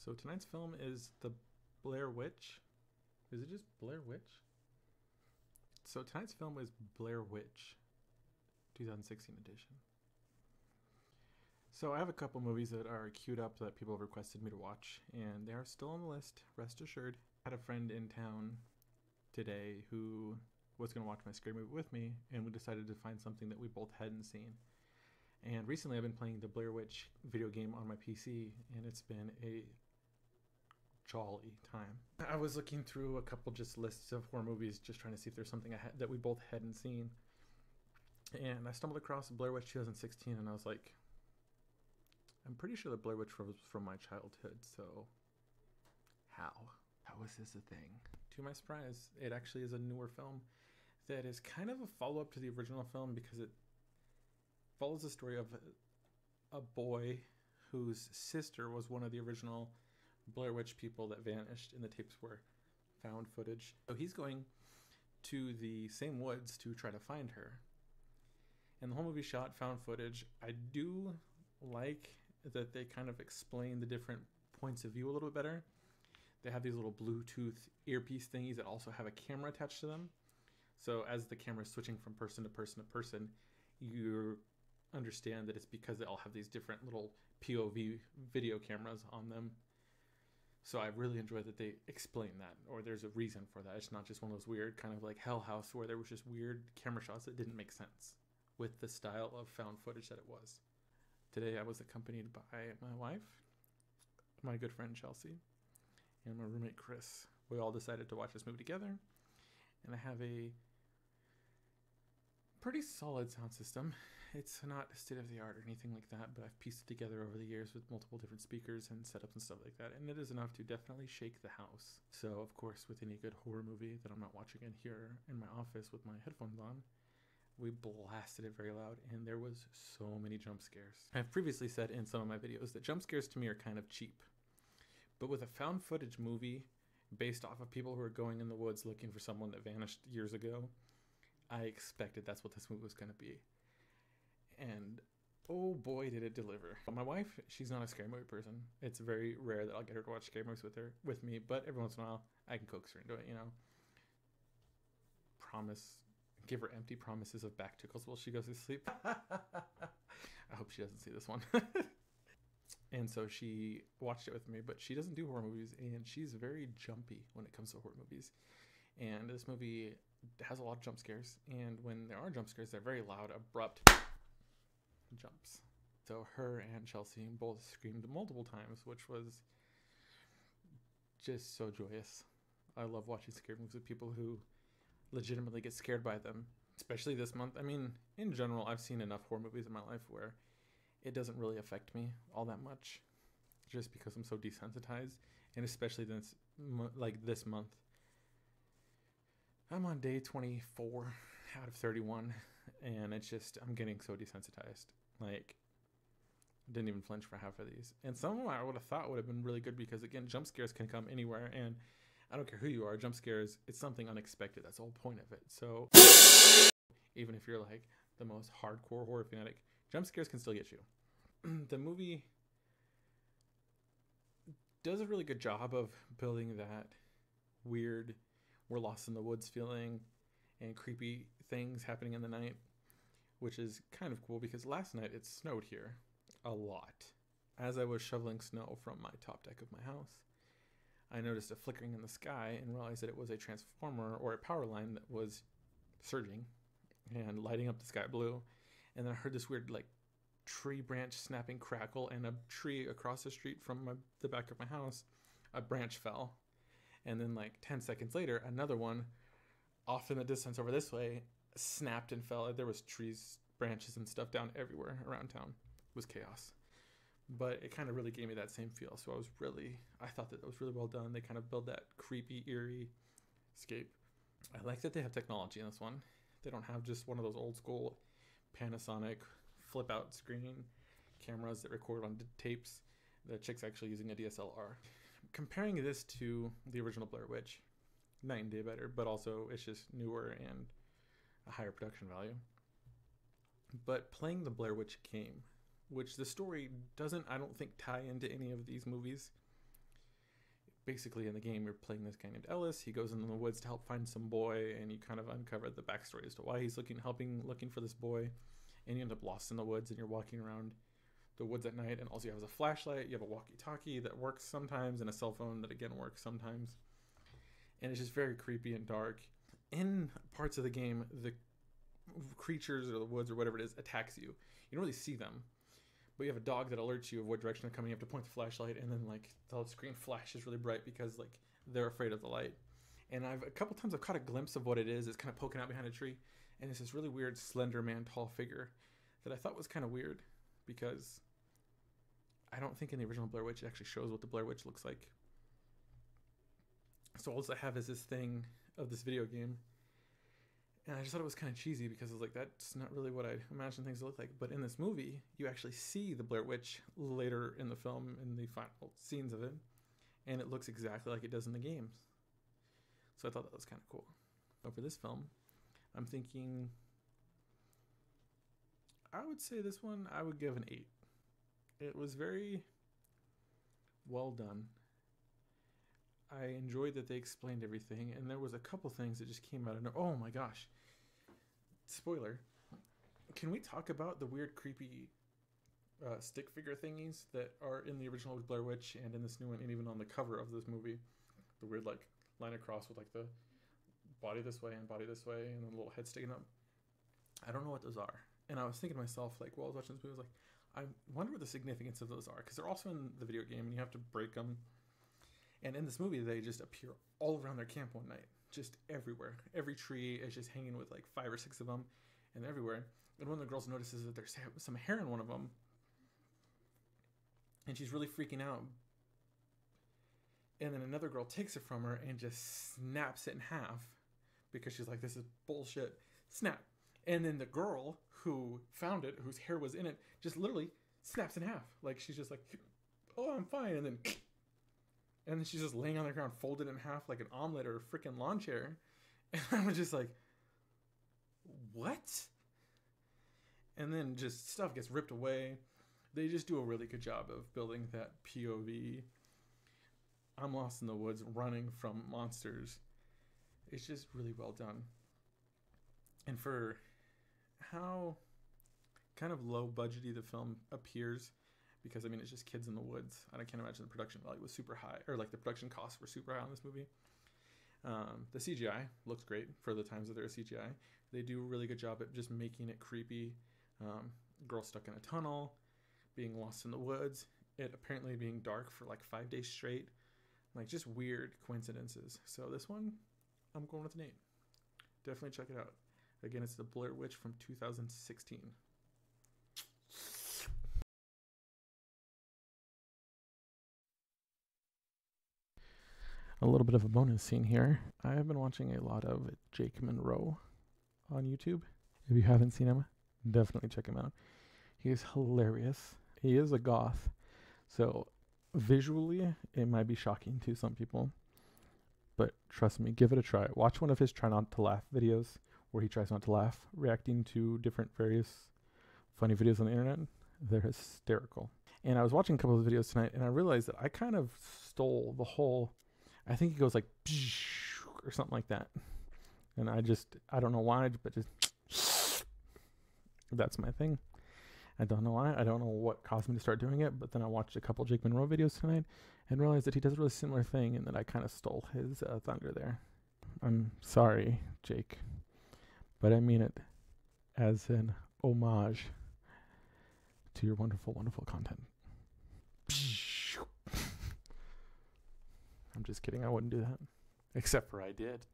So tonight's film is The Blair Witch. Is it just Blair Witch? So tonight's film is Blair Witch, 2016 edition. So I have a couple movies that are queued up that people have requested me to watch, and they are still on the list, rest assured. I had a friend in town today who was going to watch my scary movie with me, and we decided to find something that we both hadn't seen. And recently I've been playing the Blair Witch video game on my PC, and it's been a jolly time. I was looking through a couple just lists of horror movies, just trying to see if there's something that we both hadn't seen. And I stumbled across Blair Witch 2016, and I was like, I'm pretty sure the Blair Witch was from my childhood, so how is this a thing? To my surprise, it actually is a newer film that is kind of a follow-up to the original film, because it follows the story of a boy whose sister was one of the original Blair Witch people that vanished, and the tapes were found footage. So he's going to the same woods to try to find her. And the whole movie shot found footage. I do like that they kind of explain the different points of view a little bit better. They have these little Bluetooth earpiece thingies that also have a camera attached to them. So as the camera is switching from person to person to person, you understand that it's because they all have these different little POV video cameras on them. So I really enjoyed that they explain that, or there's a reason for that. It's not just one of those weird kind of like Hell House where there was just weird camera shots that didn't make sense with the style of found footage that it was. Today I was accompanied by my wife, my good friend Chelsea, and my roommate Chris. We all decided to watch this movie together, and I have a pretty solid sound system. It's not state-of-the-art or anything like that, but I've pieced it together over the years with multiple different speakers and setups and stuff like that, and it is enough to definitely shake the house. So, of course, with any good horror movie that I'm not watching in here in my office with my headphones on, we blasted it very loud, and there was so many jump scares. I've previously said in some of my videos that jump scares to me are kind of cheap, but with a found footage movie based off of people who are going in the woods looking for someone that vanished years ago, I expected that's what this movie was going to be. And oh boy, did it deliver. My wife, she's not a scary movie person. It's very rare that I'll get her to watch scary movies with me, but every once in a while I can coax her into it, you know. Give her empty promises of back tickles while she goes to sleep. I hope she doesn't see this one. And so she watched it with me, but she doesn't do horror movies, and she's very jumpy when it comes to horror movies. And this movie has a lot of jump scares, and when there are jump scares, they're very loud, abrupt jumps. So her and Chelsea both screamed multiple times, which was just so joyous. I love watching scary movies with people who legitimately get scared by them, especially this month. I mean, in general, I've seen enough horror movies in my life where it doesn't really affect me all that much, just because I'm so desensitized. And especially this month, I'm on day 24 out of 31, and it's just, I'm getting so desensitized. Like, didn't even flinch for half of these. And some of them I would have thought would have been really good, because again, jump scares can come anywhere, and I don't care who you are, jump scares, it's something unexpected. That's the whole point of it. So even if you're like the most hardcore horror fanatic, jump scares can still get you. The movie does a really good job of building that weird, we're lost in the woods feeling and creepy things happening in the night, which is kind of cool, because last night it snowed here a lot. As I was shoveling snow from my top deck of my house, I noticed a flickering in the sky and realized that it was a transformer or a power line that was surging and lighting up the sky blue. And then I heard this weird like tree branch snapping crackle, and a tree across the street from the back of my house, a branch fell. And then like 10 seconds later, another one off in the distance over this way snapped and fell. There was trees, branches, and stuff down everywhere around town. It was chaos. But it kind of really gave me that same feel. So I thought that was really well done. They kind of build that creepy, eerie escape. I like that they have technology in this one. They don't have just one of those old school Panasonic flip out screen cameras that record on tapes. The chick's actually using a DSLR. Comparing this to the original Blair Witch, night and day better, but also it's just newer and a higher production value. But playing the Blair Witch game, which the story doesn't, I don't think, tie into any of these movies. basically in the game, you're playing this guy named Ellis. He goes into the woods to help find some boy, and you kind of uncover the backstory as to why he's looking for this boy. And you end up lost in the woods, and you're walking around the woods at night, and all you have is a flashlight. You have a walkie-talkie that works sometimes, and a cell phone that again works sometimes. And it's just very creepy and dark. In parts of the game, the creatures or the woods or whatever it is attacks you. You don't really see them, but you have a dog that alerts you of what direction they're coming. You have to point the flashlight, and then like the screen flashes really bright because like they're afraid of the light. And a couple times I've caught a glimpse of what it is. It's kind of poking out behind a tree, and it's this really weird slender man, tall figure that I thought was kind of weird because I don't think in the original Blair Witch it actually shows what the Blair Witch looks like. So all I have is this thing of this video game, and I just thought it was kind of cheesy because I was like, that's not really what I imagine things to look like. But in this movie, you actually see the Blair Witch later in the film, in the final scenes of it, and it looks exactly like it does in the games. So I thought that was kind of cool. But for this film, I'm thinking, I would say this one I would give an 8. It was very well done. I enjoyed that they explained everything, and there was a couple things that just came out of oh my gosh. Spoiler. Can we talk about the weird, creepy stick figure thingies that are in the original Blair Witch and in this new one, and even on the cover of this movie? The weird like line across with like the body this way and body this way, and then a little head sticking up. I don't know what those are. And I was thinking to myself, like, while I was watching this movie, I was like, I wonder what the significance of those are, because they're also in the video game, and you have to break them. And in this movie, they just appear all around their camp one night, just everywhere. Every tree is just hanging with like 5 or 6 of them, and everywhere. And one of the girls notices that there's some hair in one of them, and she's really freaking out. And then another girl takes it from her and just snaps it in half because she's like, this is bullshit. Snap. And then the girl who found it, whose hair was in it, just literally snaps in half. Like, she's just like, oh, I'm fine. And then she's just laying on the ground, folded in half like an omelet or a freaking lawn chair. And I was just like, what? And then just stuff gets ripped away. They just do a really good job of building that POV. I'm lost in the woods running from monsters. It's just really well done. And for how kind of low budgety the film appears, because I mean, it's just kids in the woods. I can't imagine the production value was super high, or like the production costs were super high on this movie. The CGI looks great for the times that they're CGI. They do a really good job at just making it creepy. Girl stuck in a tunnel, being lost in the woods, it apparently being dark for like 5 days straight. Like, just weird coincidences. So this one, I'm going with an 8. Definitely check it out. Again, it's the Blair Witch from 2016. A little bit of a bonus scene here. I have been watching a lot of Jake Monroe on YouTube. If you haven't seen him, definitely check him out. He is hilarious. He is a goth. So visually, it might be shocking to some people. But trust me, give it a try. Watch one of his try not to laugh videos where he tries not to laugh, reacting to different various funny videos on the internet. They're hysterical. And I was watching a couple of videos tonight, and I realized that I kind of stole the whole, I think he goes like, or something like that. And I don't know why, but just, that's my thing. I don't know why. I don't know what caused me to start doing it, but then I watched a couple Jake Monroe videos tonight and realized that he does a really similar thing, and that I kind of stole his thunder there. I'm sorry, Jake, but I mean it as an homage to your wonderful, wonderful content. I'm just kidding. I wouldn't do that. Except for I did.